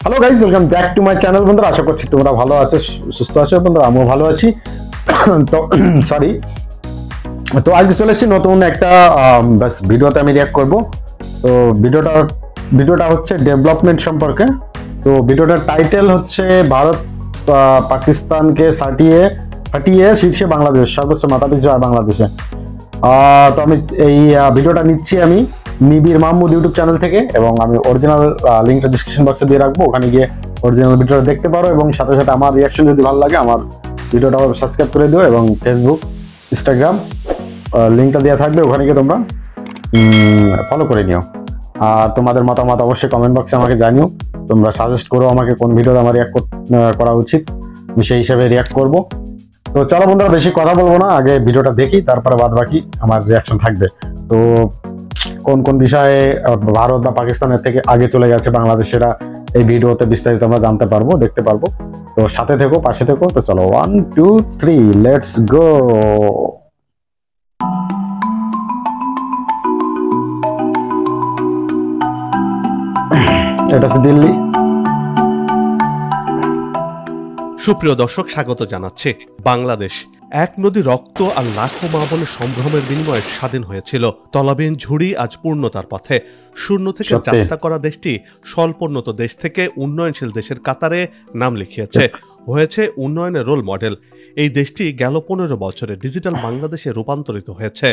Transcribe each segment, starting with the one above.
Hello guys, welcome back to my channel. বন্ধুরা, আশা করছি তোমরা ভালো আছো, সুস্থ আছো। বন্ধুরা, আমিও ভালো আছি। তো সরি, তো আজকে চলে এসেছি নতুন একটা ভিডিওতে আমি রিয়াক্ট করব। তো ভিডিওটা হচ্ছে ডেভেলপমেন্ট সম্পর্কে। তো ভিডিওটার টাইটেল হচ্ছে ভারত পাকিস্তানকে ফাটিয়ে শীর্ষে বাংলাদেশ, সর্বোচ্চ মাথাপিছু আয় বাংলাদেশে। তো আমি এই ভিডিওটা নিচ্ছি আমি নিবিড় মাহমুদ ইউটিউব চ্যানেল থেকে, এবং আমি অরিজিনাল লিঙ্কটা ডিসক্রিপশন বক্সে দিয়ে রাখবো। ওখানে গিয়ে অরিজিনাল ভিডিওটা দেখতে পারো, এবং সাথে সাথে আমার রিয়াকশন যদি ভালো লাগে আমার ভিডিওটা সাবস্ক্রাইব করে দিও, এবং ফেসবুক, ইনস্টাগ্রাম লিঙ্কটা দেওয়া থাকবে, ওখানে গিয়ে তোমরা ফলো করে নিও। আর তোমাদের মতামত অবশ্যই কমেন্ট বক্সে আমাকে জানিও। তোমরা সাজেস্ট করো আমাকে কোন ভিডিওতে আমার রিয়াক্ট করা উচিত, আমি সেই হিসাবে রিয়াক্ট করবো। তো চলো বন্ধুরা, বেশি কথা বলবো না, আগে ভিডিওটা দেখি, তারপরে বাদ বাকি আমার রিয়াকশন থাকবে। তো কোন কোন বিষয়ে ভারত বা পাকিস্তানের থেকে আগে চলে গেছে বাংলাদেশ, সেটা এই ভিডিওতে বিস্তারিত আমরা জানতে পারবো, দেখতে পারবো। তো সাথে থেকো, পাশে থেকো। তো চলো 1 2 3 লেটস গো। এটা হচ্ছে দিল্লি। সুপ্রিয় দর্শক, স্বাগত জানাচ্ছে। বাংলাদেশ এক নদী রক্ত আর লাখো মা বোনের সম্ভ্রমের বিনিময়ে স্বাধীন হয়েছিল। তলাবিহীন ঝুড়ি আজ পূর্ণতার পথে। শূন্য থেকে যাত্রা করা দেশটি স্বল্পোন্নত দেশ থেকে উন্নয়নশীল দেশের কাতারে নাম লিখিয়েছে, হয়েছে উন্নয়নের রোল মডেল। এই দেশটি গেল 15 বছরে ডিজিটাল বাংলাদেশে রূপান্তরিত হয়েছে।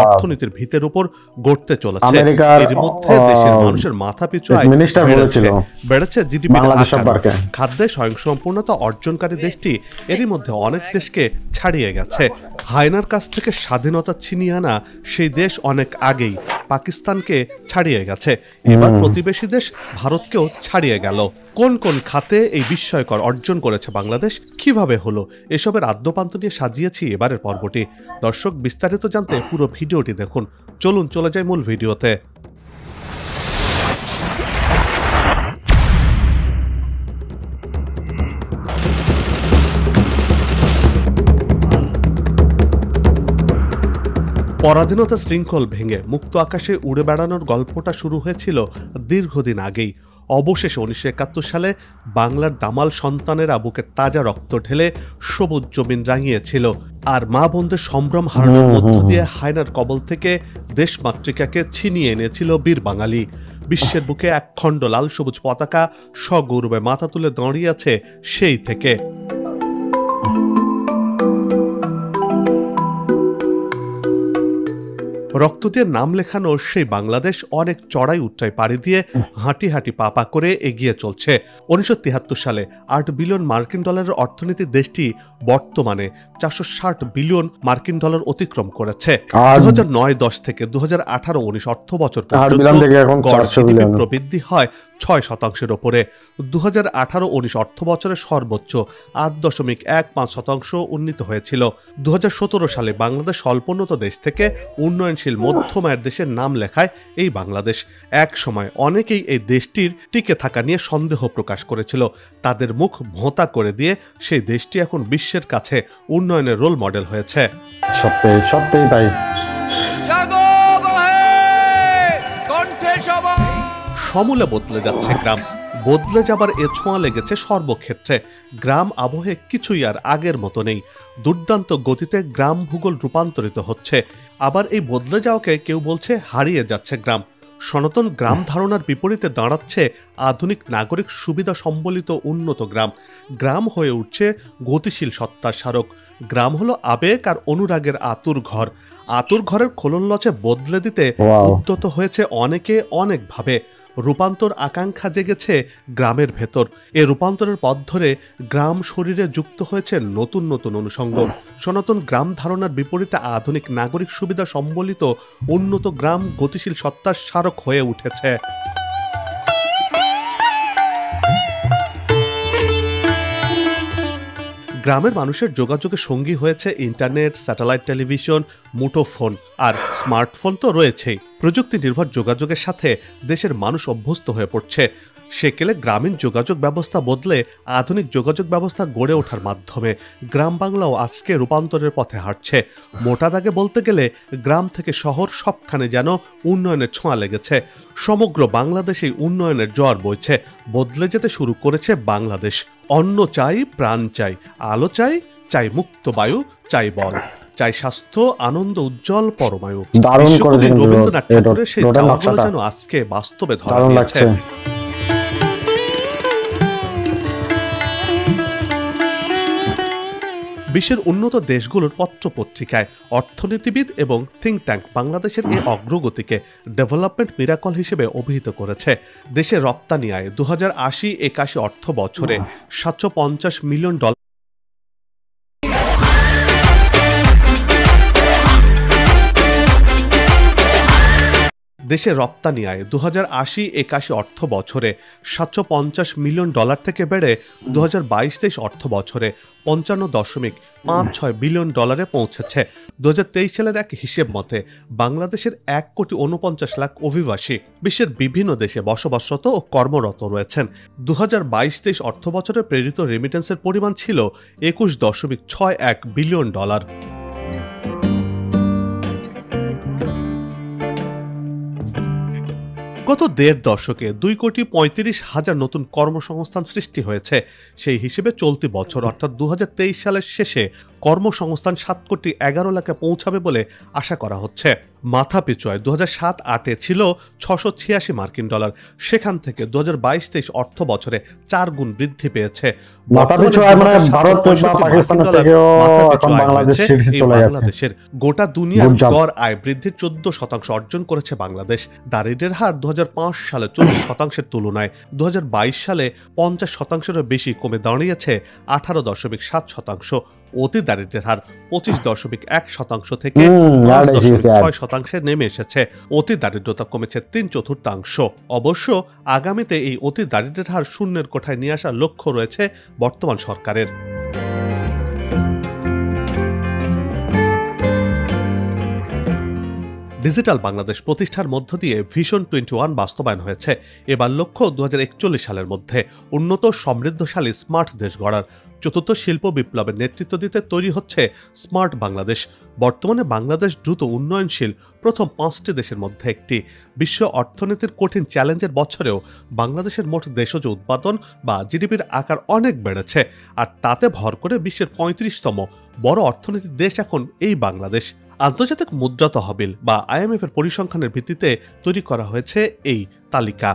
অর্থনীতির ভিতের উপর গড়তে চলেছে। এর মধ্যে দেশের মানুষের মাথাপিছু আয় বেড়েছে, জিডিপি, খাদ্যে স্বয়ংসম্পূর্ণতা অর্জনকারী দেশটি এরই মধ্যে অনেক দেশকে ছাড়িয়ে গেছে। হায়নার কাছ থেকে স্বাধীনতা ছিনিয়ে আনা সেই দেশ অনেক আগেই পাকিস্তানকে ছাড়িয়ে গেছে। এবার প্রতিবেশী দেশ ভারতকেও ছাড়িয়ে গেল। কোন কোন খাতে এই বিস্ময়কর অর্জন করেছে বাংলাদেশ, কিভাবে হলো, এসবের আদ্যপান্ত নিয়ে সাজিয়েছি এবারের পর্বটি। দর্শক, বিস্তারিত জানতে পুরো ভিডিওটি দেখুন। চলুন চলে যাই মূল ভিডিওতে। পরাধীনতা শৃঙ্খল ভেঙে মুক্ত আকাশে উড়ে বেড়ানোর গল্পটা শুরু হয়েছিল দীর্ঘদিন আগেই। অবশেষে 1971 সালে বাংলার দামাল সন্তানেরা বুকে তাজা রক্ত ঢেলে সবুজ জমিন রাঙিয়েছিল, আর মা বোনদের সম্ভ্রম হারানোর মধ্য দিয়ে হায়নার কবল থেকে দেশমাতৃকাকে ছিনিয়ে এনেছিল বীর বাঙালি। বিশ্বের বুকে এক খণ্ড লাল সবুজ পতাকা সগৌরবে মাথা তুলে দাঁড়িয়ে আছে সেই থেকে। রক্ত দিয়ে নাম লেখানো সেই বাংলাদেশ অনেক চড়াই উচ্চাই পাড়ি দিয়ে হাঁটি হাঁটি পাপা করে এগিয়ে চলছে। 1973 সালে 8 বিলিয়ন মার্কিন ডলারের অর্থনীতির দেশটি বর্তমানে 460 বিলিয়ন মার্কিন ডলার অতিক্রম করেছে। 2009-10 থেকে 2018-19 অর্থ বছর পর্যন্ত প্রবৃদ্ধি হয় 6% ওপরে। 2018-19 অর্থ বছরের সর্বোচ্চ 8.15% উন্নীত হয়েছিল। 2017 সালে বাংলাদেশ স্বল্পোন্নত দেশ থেকে উন্নয়নশীল মধ্যম আয়ের দেশের নাম লেখায় এই বাংলাদেশ। এক সময় অনেকেই এই দেশটির টিকে থাকা নিয়ে সন্দেহ প্রকাশ করেছিল। তাদের মুখ ভোঁতা করে দিয়ে সেই দেশটি এখন বিশ্বের কাছে উন্নয়নের রোল মডেল হয়েছে। সত্যি তাই। সমূলে বদলে যাচ্ছে গ্রাম, বদলে যাবার এ ছোঁয়া লেগেছে সর্বক্ষেত্রে। গ্রাম আবহে কিছুই আর আগের মতো নেই। দুর্দান্ত গতিতে গ্রাম ভূগোল রূপান্তরিত হচ্ছে। আবার এই বদলে যাওয়াকে কেউ বলছে হারিয়ে যাচ্ছে গ্রাম। সনাতন গ্রাম ধারণার বিপরীতে দাঁড়াচ্ছে আধুনিক নাগরিক সুবিধা সম্বলিত উন্নত গ্রাম। গ্রাম হয়ে উঠছে গতিশীল সত্তার স্মারক। গ্রাম হলো আবেগ আর অনুরাগের আতুর ঘর। আতুর ঘরের খোলনলচে বদলে দিতে উদ্যত হয়েছে অনেকে অনেকভাবে। রূপান্তর আকাঙ্ক্ষা জেগেছে গ্রামের ভেতর। এ রূপান্তরের পথ ধরে গ্রাম শরীরে যুক্ত হয়েছে নতুন নতুন অনুষঙ্গ। সনাতন গ্রাম ধারণার বিপরীতে আধুনিক নাগরিক সুবিধা সম্বলিত উন্নত গ্রাম গতিশীল সত্তার স্মারক হয়ে উঠেছে। গ্রামের মানুষের যোগাযোগের সঙ্গী হয়েছে ইন্টারনেট, স্যাটেলাইট টেলিভিশন, মুঠোফোন আর স্মার্টফোন তো রয়েছেই। প্রযুক্তি নির্ভর যোগাযোগের সাথে দেশের মানুষ অভ্যস্ত হয়ে পড়ছে। সেকেলে গ্রামীণ যোগাযোগ ব্যবস্থা বদলে আধুনিক যোগাযোগ ব্যবস্থা গড়ে ওঠার মাধ্যমে গ্রাম বাংলাও আজকে রূপান্তরের পথে হাঁটছে। মোটা দাগে বলতে গেলে গ্রাম থেকে শহর সবখানে যেন উন্নয়নের ছোঁয়া লেগেছে। সমগ্র বাংলাদেশেই উন্নয়নের জোয়ার বইছে। বদলে যেতে শুরু করেছে বাংলাদেশ। অন্ন চাই, প্রাণ চাই, আলো চাই, চাই মুক্ত বায়ু, চাই বল, চাই স্বাস্থ্য, আনন্দ, উজ্জ্বল পরমায়ু। বিশ্বকবি রবীন্দ্রনাথ ঠাকুরের সেই চাওয়াগুলো যেন আজকে বাস্তবে ধরা দিয়েছে। বিশ্বের উন্নত দেশগুলোর পত্রপত্রিকায় অর্থনীতিবিদ এবং থিঙ্ক ট্যাঙ্ক বাংলাদেশের এই অগ্রগতিকে ডেভেলপমেন্ট মিরাকল হিসেবে অভিহিত করেছে। দেশের রপ্তানি আয় 2080-81 অর্থ বছরে $750 মিলিয়ন। দেশের রপ্তানি আয় 2080-81 অর্থ বছরে $750 মিলিয়ন থেকে বেড়ে 2022-23 অর্থ বছরে $55.56 বিলিয়ন পৌঁছেছে। 2023 সালের এক হিসেব মতে বাংলাদেশের 1,49,00,000 অভিবাসী বিশ্বের বিভিন্ন দেশে বসবাসরত ও কর্মরত রয়েছেন। 2022-23 অর্থ বছরে প্রেরিত রেমিটেন্সের পরিমাণ ছিল $21.61 বিলিয়ন। গত 1.5 দশকে 2,35,000 নতুন কর্মসংস্থান সৃষ্টি হয়েছে। সেই হিসেবে চলতি বছর অর্থাৎ 2023 সালের শেষে কর্মসংস্থান 7,11,00,000-এ পৌঁছাবে বলে আশা করা হচ্ছে। মাথাপিছু আয় 2007-08 ছিল $686, সেখান থেকে 2022-23 অর্থ বছরে 4 গুণ বৃদ্ধি পেয়েছে। বাংলাদেশের গোটা দুনিয়ার গড় আয় বৃদ্ধির 14% অর্জন করেছে বাংলাদেশ। দারিদ্র্যের হার 2005 সালে 40% তুলনায় 2022 সালে 50%-এরও বেশি কমে দাঁড়িয়েছে 18.7%। অতি দারিদ্র্যের হার 25.1% থেকে 10.6% নেমে এসেছে। অতি দারিদ্রতা কমেছে 3/4। অবশ্য আগামীতে এই অতি দারিদ্র্যের হার শূন্যের কোঠায় নিয়ে আসার লক্ষ্য রয়েছে বর্তমান সরকারের। ডিজিটাল বাংলাদেশ প্রতিষ্ঠার মধ্য দিয়ে ভিশন 21 বাস্তবায়ন হয়েছে। এবার লক্ষ্য 2041 সালের মধ্যে উন্নত সমৃদ্ধশালী স্মার্ট দেশ গড়ার। চতুর্থ শিল্প বিপ্লবের নেতৃত্ব দিতে তৈরি হচ্ছে স্মার্ট বাংলাদেশ। বর্তমানে বাংলাদেশ দ্রুত উন্নয়নশীল প্রথম 5টি দেশের মধ্যে একটি। বিশ্ব অর্থনীতির কঠিন চ্যালেঞ্জের বছরেও বাংলাদেশের মোট দেশজ উৎপাদন বা জিডিপির আকার অনেক বেড়েছে। আর তাতে ভর করে বিশ্বের 35তম বড় অর্থনীতির দেশ এখন এই বাংলাদেশ। আন্তর্জাতিক মুদ্রা তহবিল বা IMF এর পরিসংখ্যানের ভিত্তিতে তৈরি করা হয়েছে এই তালিকা।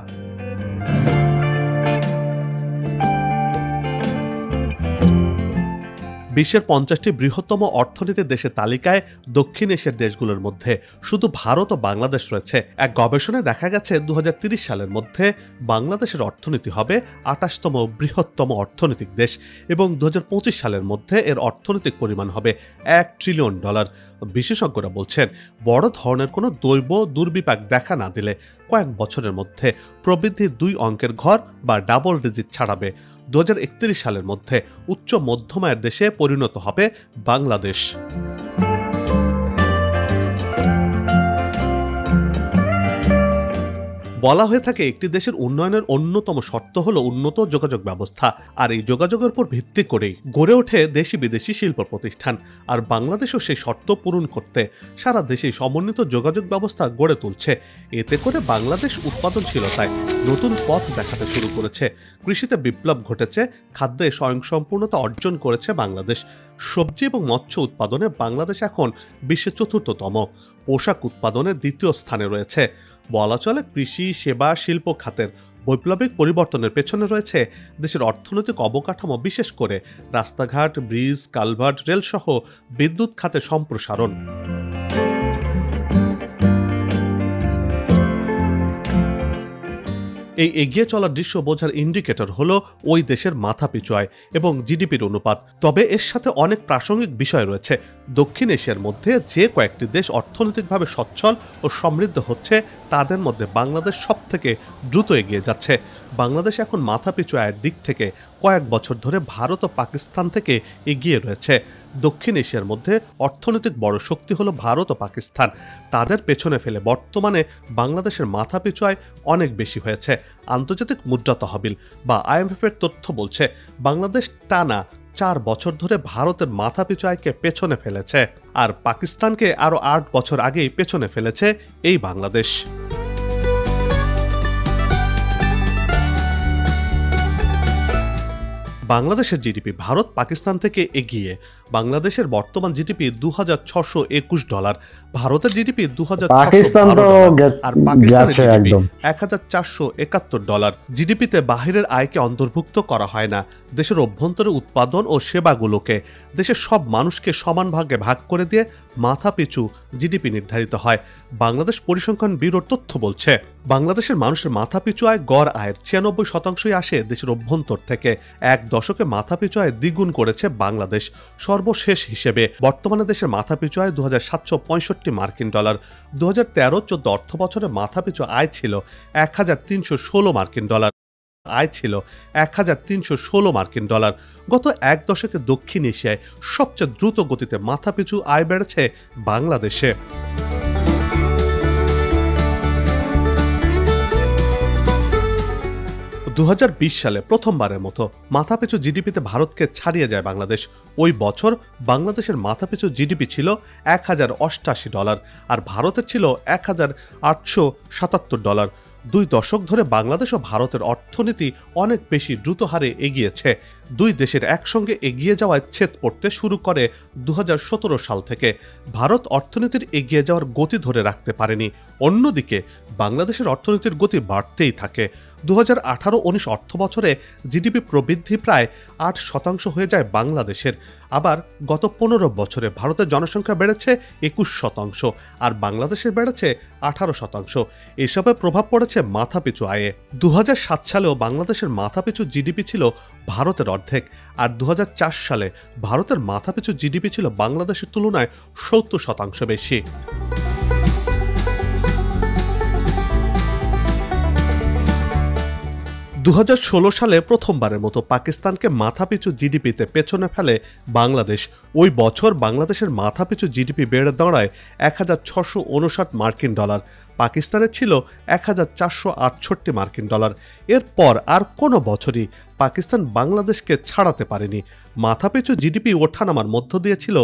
বিশ্বের 50টি বৃহত্তম অর্থনীতির দেশের তালিকায় দক্ষিণ এশিয়ার দেশগুলোর মধ্যে শুধু ভারত ও বাংলাদেশ রয়েছে। এক গবেষণায় দেখা গেছে 2030 সালের মধ্যে বাংলাদেশের অর্থনীতি হবে 28তম বৃহত্তম অর্থনৈতিক দেশ এবং 2025 সালের মধ্যে এর অর্থনৈতিক পরিমাণ হবে $1 ট্রিলিয়ন। বিশেষজ্ঞরা বলছেন বড় ধরনের কোনো দৈব দুর্বিপাক দেখা না দিলে কয়েক বছরের মধ্যে প্রবৃদ্ধি 2 অঙ্কের ঘর বা ডাবল ডিজিট ছাড়াবে। 2031 সালের মধ্যে উচ্চ মধ্যম আয়ের দেশে পরিণত হবে বাংলাদেশ। বলা হয়ে থাকে একটি দেশের উন্নয়নের অন্যতম শর্ত হলো উন্নত যোগাযোগ ব্যবস্থা, আর এই যোগাযোগের উপর ভিত্তি করেই গড়ে ওঠে দেশি বিদেশি শিল্প প্রতিষ্ঠান। আর বাংলাদেশও সেই শর্ত পূরণ করতে সারা দেশে সমন্বিত যোগাযোগ ব্যবস্থা গড়ে তুলছে। এতে করে বাংলাদেশ উৎপাদনশীলতায় নতুন পথ দেখাতে শুরু করেছে। কৃষিতে বিপ্লব ঘটেছে, খাদ্যে স্বয়ংসম্পূর্ণতা অর্জন করেছে বাংলাদেশ। সবজি এবং মৎস্য উৎপাদনে বাংলাদেশ এখন বিশ্বের 4র্থতম, পোশাক উৎপাদনে 2য় স্থানে রয়েছে। বলা চলে কৃষি, সেবা, শিল্প খাতের বৈপ্লবিক পরিবর্তনের পেছনে রয়েছে দেশের অর্থনৈতিক অবকাঠামো, বিশেষ করে রাস্তাঘাট, ব্রিজ, কালভার্ট, রেল সহ বিদ্যুৎ খাতে সম্প্রসারণ। এই এগিয়ে চলার দৃশ্য বোঝার ইন্ডিকেটর হলো ওই দেশের মাথাপিছু আয় এবং জিডিপির অনুপাত। তবে এর সাথে অনেক প্রাসঙ্গিক বিষয় রয়েছে। দক্ষিণ এশিয়ার মধ্যে যে কয়েকটি দেশ অর্থনৈতিকভাবে সচ্ছল ও সমৃদ্ধ হচ্ছে তাদের মধ্যে বাংলাদেশ সবথেকে দ্রুত এগিয়ে যাচ্ছে। বাংলাদেশ এখন মাথাপিছু আয়ের দিক থেকে কয়েক বছর ধরে ভারত ও পাকিস্তান থেকে এগিয়ে রয়েছে। দক্ষিণ এশিয়ার মধ্যে অর্থনৈতিক বড় শক্তি হলো ভারত ও পাকিস্তান। তাদের পেছনে ফেলে বর্তমানে বাংলাদেশের মাথাপিছু আয় অনেক বেশি হয়েছে। আন্তর্জাতিক মুদ্রা তহবিল বা IMF-এর তথ্য বলছে বাংলাদেশ টানা 4 বছর ধরে ভারতের মাথাপিছু আয়কে পেছনে ফেলেছে, আর পাকিস্তানকে আরও 8 বছর আগেই পেছনে ফেলেছে এই বাংলাদেশ। বাংলাদেশের জিডিপি ভারত পাকিস্তান থেকে এগিয়ে। বাংলাদেশের বর্তমান জিডিপি $2,621, ভারতের জিডিপি $2,612 আর পাকিস্তানের জিডিপি $1,471। জিডিপিতে বাহিরের আয়কে অন্তর্ভুক্ত করা হয় না। দেশের অভ্যন্তরে উৎপাদন ও সেবাগুলোকে দেশের সব মানুষকে সমান ভাগে ভাগ করে দিয়ে মাথাপিছু জিডিপি নির্ধারিত হয়। বাংলাদেশ পরিসংখ্যান ব্যুরোর তথ্য বলছে বাংলাদেশের মানুষের মাথাপিছু আয় গড় আয়ের 96% আসে দেশের অভ্যন্তর থেকে। এক দশকে মাথাপিছু আয় দ্বিগুণ করেছে বাংলাদেশ। সর্বশেষ হিসেবে বর্তমানে দেশের মাথাপিছু আয় $2,765। 2013-14 অর্থ বছরে মাথাপিছু আয় ছিল $1,316। আয় ছিল $1,316। গত এক দশকে দক্ষিণ এশিয়ায় সবচেয়ে দ্রুত গতিতে মাথাপিছু আয় বেড়েছে বাংলাদেশে। 2020 সালে প্রথমবারের মতো মাথাপিছু জিডিপিতে ভারতকে ছাড়িয়ে যায় বাংলাদেশ। ওই বছর বাংলাদেশের মাথাপিছু জিডিপি ছিল $1,088 আর ভারতের ছিল $1,877। 2 দশক ধরে বাংলাদেশ ও ভারতের অর্থনীতি অনেক বেশি দ্রুত হারে এগিয়েছে। দুই দেশের একসঙ্গে এগিয়ে যাওয়ায় ছেদ পড়তে শুরু করে 2017 সাল থেকে। ভারত অর্থনীতির এগিয়ে যাওয়ার গতি ধরে রাখতে পারেনি, অন্যদিকে বাংলাদেশের অর্থনীতির গতি বাড়তেই থাকে। 2018-19 অর্থ বছরে জিডিপি প্রবৃদ্ধি প্রায় 8% হয়ে যায় বাংলাদেশের। আবার গত 15 বছরে ভারতের জনসংখ্যা বেড়েছে 21% আর বাংলাদেশের বেড়েছে 18%। এসবের প্রভাব পড়েছে মাথাপিছু আয়ে। 2007 সালেও বাংলাদেশের মাথাপিছু জিডিপি ছিল ভারতের অর্ধেক, আর 2004 সালে ভারতের মাথাপিছু জিডিপি ছিল বাংলাদেশের তুলনায় 70% বেশি। 2016 সালে প্রথমবারের মতো পাকিস্তানকে মাথাপিছু জিডিপিতে পেছনে ফেলে বাংলাদেশ। ওই বছর বাংলাদেশের মাথাপিছু জিডিপি বেড়ে দাঁড়ায় $1,659, পাকিস্তানের ছিল $1,468। এরপর আর কোনো বছরই পাকিস্তান বাংলাদেশকে ছাড়াতে পারেনি। মাথাপিছু জিডিপি ওঠানামার মধ্য দিয়ে ছিল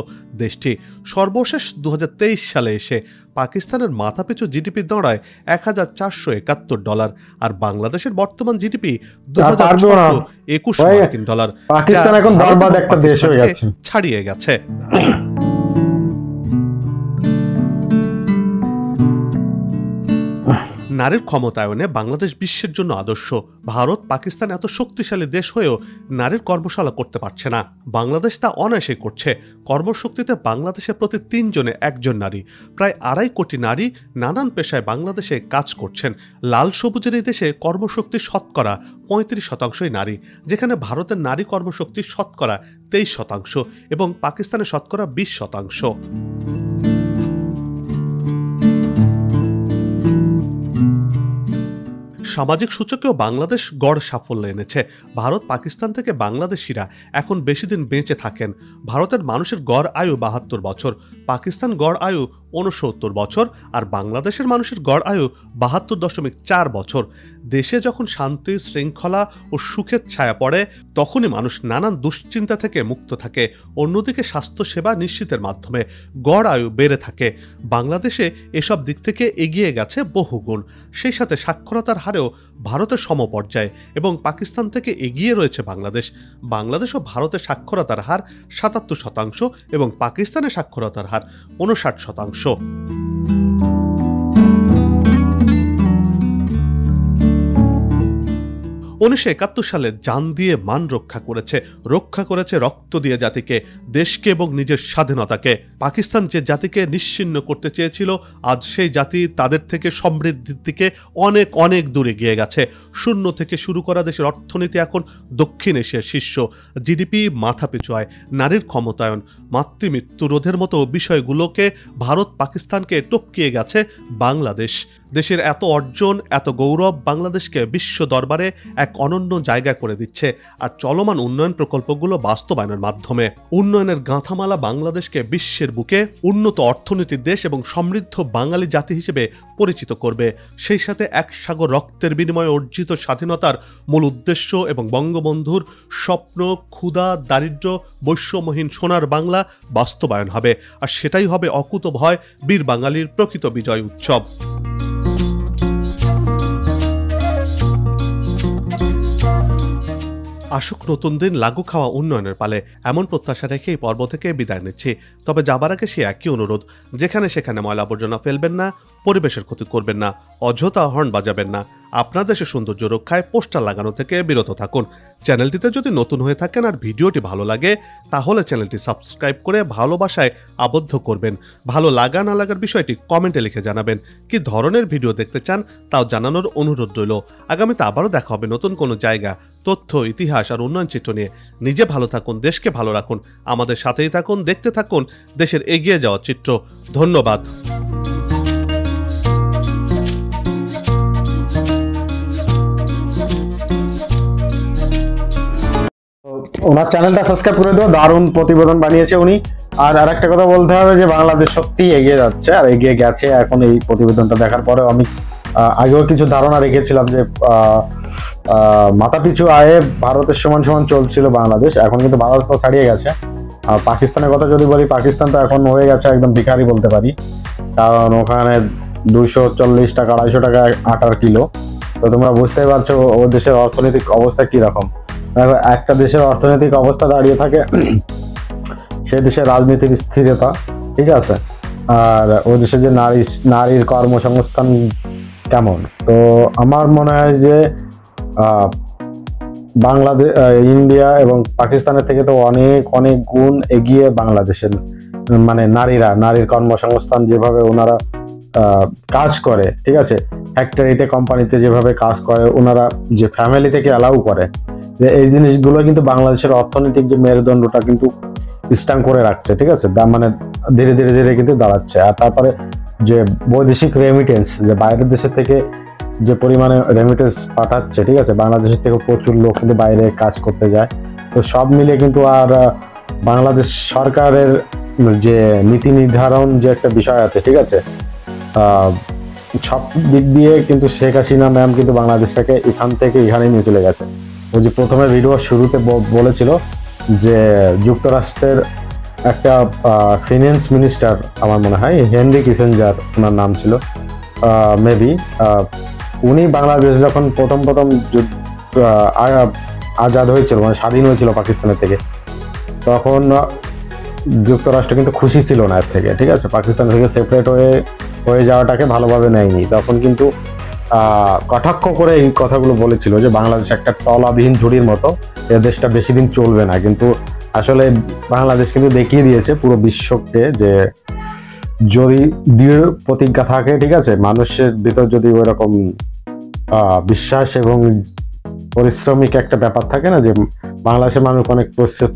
দেশটি। সর্বশেষ 2023 সালে এসে পাকিস্তানের মাথাপিছু জিডিপি দাঁড়ায় $1,471 আর বাংলাদেশের বর্তমান জিডিপি $2,621। পাকিস্তান এখন বরবাদ একটা দেশ হয়ে গেছে, ছাড়িয়ে গেছে। নারীর ক্ষমতায়নে বাংলাদেশ বিশ্বের জন্য আদর্শ। ভারত পাকিস্তান এত শক্তিশালী দেশ হয়েও নারীর কর্মশালা করতে পারছে না, বাংলাদেশ তা অনায়াসে করছে। কর্মশক্তিতে বাংলাদেশে প্রতি 3 জনে 1 নারী। প্রায় 2.5 কোটি নারী নানান পেশায় বাংলাদেশে কাজ করছেন। লাল সবুজের এই দেশে কর্মশক্তির শতকরা 35% নারী, যেখানে ভারতের নারী কর্মশক্তির শতকরা 23% এবং পাকিস্তানের শতকরা 20%। সামাজিক সূচকেও বাংলাদেশ গড় সাফল্য এনেছে। ভারত পাকিস্তান থেকে বাংলাদেশিরা এখন বেশি দিন বেঁচে থাকেন। ভারতের মানুষের গড় আয়ু 72 বছর, পাকিস্তান গড় আয়ু 69 বছর আর বাংলাদেশের মানুষের গড় আয়ু 72.4 বছর। দেশে যখন শান্তি, শৃঙ্খলা ও সুখের ছায়া পড়ে তখনই মানুষ নানান দুশ্চিন্তা থেকে মুক্ত থাকে। অন্যদিকে স্বাস্থ্যসেবা নিশ্চিতের মাধ্যমে গড় আয়ু বেড়ে থাকে। বাংলাদেশে এসব দিক থেকে এগিয়ে গেছে বহুগুণ। সেই সাথে সাক্ষরতার হারেও ভারতের সমপর্যায়ে এবং পাকিস্তান থেকে এগিয়ে রয়েছে বাংলাদেশ। বাংলাদেশ ও ভারতের সাক্ষরতার হার 77% এবং পাকিস্তানের সাক্ষরতার হার 59%। 1971 সালে জান দিয়ে মান রক্ষা করেছে রক্ত দিয়ে জাতিকে, দেশকে এবং নিজের স্বাধীনতাকে। পাকিস্তান যে জাতিকে নিশ্চিহ্ন করতে চেয়েছিল, আজ সেই জাতি তাদের থেকে সমৃদ্ধির দিকে অনেক অনেক দূরে গিয়ে গেছে। শূন্য থেকে শুরু করা দেশের অর্থনীতি এখন দক্ষিণ এশিয়ার শীর্ষ। জিডিপি মাথাপিছু আয়, নারীর ক্ষমতায়ন, মাতৃমৃত্যু রোধের মতো বিষয়গুলোকে ভারত পাকিস্তানকে টপকিয়ে গেছে বাংলাদেশ। দেশের এত অর্জন, এত গৌরব বাংলাদেশকে বিশ্ব দরবারে এক অনন্য জায়গা করে দিচ্ছে আর চলমান উন্নয়ন প্রকল্পগুলো বাস্তবায়নের মাধ্যমে উন্নয়নের গাঁথামালা বাংলাদেশকে বিশ্বের বুকে উন্নত অর্থনীতির দেশ এবং সমৃদ্ধ বাঙালি জাতি হিসেবে পরিচিত করবে। সেই সাথে এক সাগর রক্তের বিনিময়ে অর্জিত স্বাধীনতার মূল উদ্দেশ্য এবং বঙ্গবন্ধুর স্বপ্ন ক্ষুধা দারিদ্র্য বৈষম্যহীন সোনার বাংলা বাস্তবায়ন হবে, আর সেটাই হবে অকুতভয় বীর বাঙালির প্রকৃত বিজয় উৎসব। আসুক নতুন দিন, লাগু খাওয়া উন্নয়নের পালে, এমন প্রত্যাশা রেখে এই পর্ব থেকে বিদায় নিচ্ছি। তবে যাবার আগে সে একই অনুরোধ, যেখানে সেখানে ময়লা আবর্জনা ফেলবেন না, পরিবেশের ক্ষতি করবেন না, অযথা হর্ন বাজাবেন না, আপনার দেশের সৌন্দর্য রক্ষায় পোস্টার লাগানো থেকে বিরত থাকুন। চ্যানেলটিতে যদি নতুন হয়ে থাকেন আর ভিডিওটি ভালো লাগে তাহলে চ্যানেলটি সাবস্ক্রাইব করে ভালোবাসায় আবদ্ধ করবেন। ভালো লাগা না লাগার বিষয়টি কমেন্টে লিখে জানাবেন। কি ধরনের ভিডিও দেখতে চান তাও জানানোর অনুরোধ রইল। আগামীতে আবারও দেখা হবে নতুন কোনো জায়গা, তথ্য, ইতিহাস আর উন্নয়ন চিত্র নিয়ে। নিজে ভালো থাকুন, দেশকে ভালো রাখুন, আমাদের সাথেই থাকুন, দেখতে থাকুন দেশের এগিয়ে যাওয়ার চিত্র। ধন্যবাদ। ওনার চ্যানেলটা সাবস্ক্রাইব করে দেবো, দারুণ প্রতিবেদন বানিয়েছে উনি। আর আরেকটা কথা বলতে হবে যে বাংলাদেশ সত্যি এগিয়ে যাচ্ছে আর এগিয়ে গেছে। এখন এই প্রতিবেদনটা দেখার পরেও আমি আগেও কিছু ধারণা রেখেছিলাম যে মাথাপিছু আয়ে ভারতের সমান সমান চলছিল বাংলাদেশ, এখন কিন্তু ভারত তো ছাড়িয়ে গেছে। আর পাকিস্তানের কথা যদি বলি, পাকিস্তান তো এখন হয়ে গেছে একদম ভিখারি বলতে পারি, কারণ ওখানে 240 টাকা 250 টাকা আটার কিলো। তো তোমরা বুঝতেই পারছো ও দেশের অর্থনৈতিক অবস্থা কিরকম। একটা দেশের অর্থনৈতিক অবস্থা দাঁড়িয়ে থাকে সেই দেশের রাজনীতির স্থিরতা, ঠিক আছে, আর ও দেশে যে নারীর কর্মসংস্থান কেমন। তো আমার মনে হয় যে বাংলাদেশ, ইন্ডিয়া এবং পাকিস্তানের থেকে তো অনেক অনেক গুণ এগিয়ে বাংলাদেশের মানে নারীর কর্মসংস্থান যেভাবে ওনারা কাজ করে, ঠিক আছে, ফ্যাক্টরিতে কোম্পানিতে যেভাবে কাজ করে, ওনারা যে ফ্যামিলি থেকে অ্যালাউ করে, যে এই জিনিসগুলো কিন্তু বাংলাদেশের অর্থনৈতিক যে মেরুদণ্ডটা কিন্তু স্ট্রং করে রাখছে, ঠিক আছে, মানে ধীরে ধীরে ধীরে কিন্তু দাঁড়াচ্ছে। আর তারপরে যে বৈদেশিক রেমিটেন্স, যে বাইরের দেশের থেকে যে পরিমাণে রেমিটেন্স পাঠাচ্ছে, ঠিক আছে, বাংলাদেশের থেকে প্রচুর লোক কিন্তু বাইরে কাজ করতে যায়। তো সব মিলিয়ে কিন্তু আর বাংলাদেশ সরকারের যে নীতি নির্ধারণ যে একটা বিষয় আছে, ঠিক আছে, সব দিক দিয়ে কিন্তু শেখ হাসিনা ম্যাম কিন্তু বাংলাদেশটাকে এখান থেকে এখানেই নিয়ে চলে গেছে। ও যে প্রথমে ভিডিওর শুরুতে বলেছিল যে যুক্তরাষ্ট্রের একটা ফিন্যান্স মিনিস্টার, আমার মনে হয় হেনরি কিসেঞ্জার ওনার নাম ছিল, মেবি, উনি বাংলাদেশ যখন প্রথম আজাদ হয়েছিল, মানে স্বাধীন হয়েছিল পাকিস্তানের থেকে, তখন যুক্তরাষ্ট্র কিন্তু খুশি ছিল না এর থেকে, ঠিক আছে, পাকিস্তান থেকে সেপারেট হয়ে যাওয়াটাকে ভালোভাবে নেয়নি। তখন কিন্তু কটাক্ষ করে এই কথাগুলো বলেছিল যে বাংলাদেশ একটা তলাবিহীন ঝুড়ির মতো, এ দেশটা বেশি দিন চলবে না। কিন্তু আসলে বাংলাদেশ কিন্তু দেখিয়ে দিয়েছে পুরো বিশ্বকে যে যদি দৃঢ় প্রতিজ্ঞা থাকে, ঠিক আছে, মানুষের ভিতর যদি ওই রকম বিশ্বাস এবং পরিশ্রমিক একটা ব্যাপার থাকে না, যে বাংলাদেশের মানুষ অনেক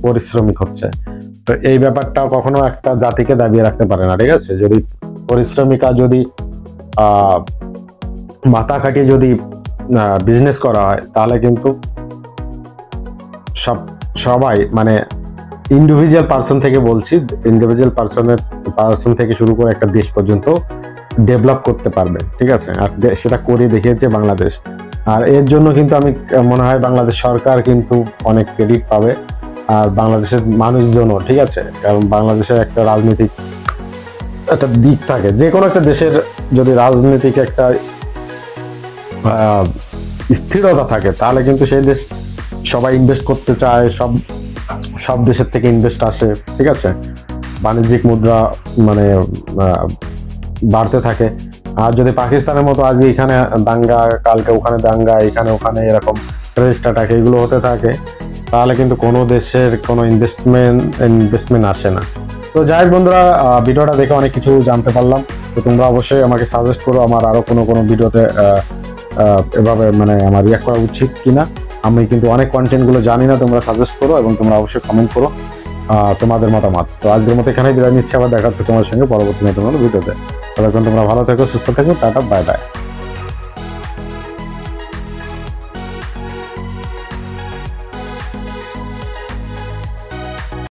পরিশ্রমিক হচ্ছে, তো এই ব্যাপারটাও কখনো একটা জাতিকে দাবিয়ে রাখতে পারে না, ঠিক আছে। যদি পরিশ্রমিকা যদি মাথা খাটিয়ে যদি বিজনেস করা হয়, তাহলে কিন্তু সবাই মানে ইন্ডিভিজুয়াল পার্সন থেকে বলছি, ইন্ডিভিজুয়াল পার্সন থেকে শুরু করে একটা দেশ পর্যন্ত ডেভেলপ করতে পারবে, ঠিক আছে, আর সেটা করে দেখিয়েছে বাংলাদেশ। আর এর জন্য কিন্তু আমি মনে হয় বাংলাদেশ সরকার কিন্তু অনেক ক্রেডিট পাবে, আর বাংলাদেশের মানুষজনও, ঠিক আছে, কারণ বাংলাদেশের একটা রাজনৈতিক একটা দিক থাকে, যে কোনো একটা দেশের যদি রাজনৈতিক একটা স্থিরতা থাকে, তাহলে কিন্তু সেই দেশ সবাই ইনভেস্ট করতে চায়, সব দেশের থেকে ইনভেস্ট আসে, ঠিক আছে, বাণিজ্যিক মুদ্রা মানে বাড়তে থাকে। আর যদি পাকিস্তানের মতো আজকে এখানে দাঙ্গা, কালকে ওখানে দাঙ্গা, এখানে ওখানে এরকম টেররিস্ট অ্যাটাক এগুলো হতে থাকে, তাহলে কিন্তু কোনো দেশের কোনো ইনভেস্টমেন্ট আসে না। তো যাই হোক বন্ধুরা, ভিডিওটা দেখে অনেক কিছু জানতে পারলাম। তো তোমরা অবশ্যই আমাকে সাজেস্ট করো আমার আরও কোনো ভিডিওতে এভাবে মানে আমার রিঅ্যাক্ট করা উচিত কিনা। আমি কিন্তু অনেক কন্টেন্টগুলো জানি না, তোমরা সাজেস্ট করো এবং তোমরা অবশ্যই কমেন্ট করো তোমাদের মতামত। তো আজকের মতো এখানেই বিদায় নিচ্ছি, আবার দেখা হচ্ছে তোমার সঙ্গে পরবর্তী নতুন ভিডিওতে। ততক্ষণ তোমরা ভালো থেকো, সুস্থ থেকো, টাটা, বাই বাই।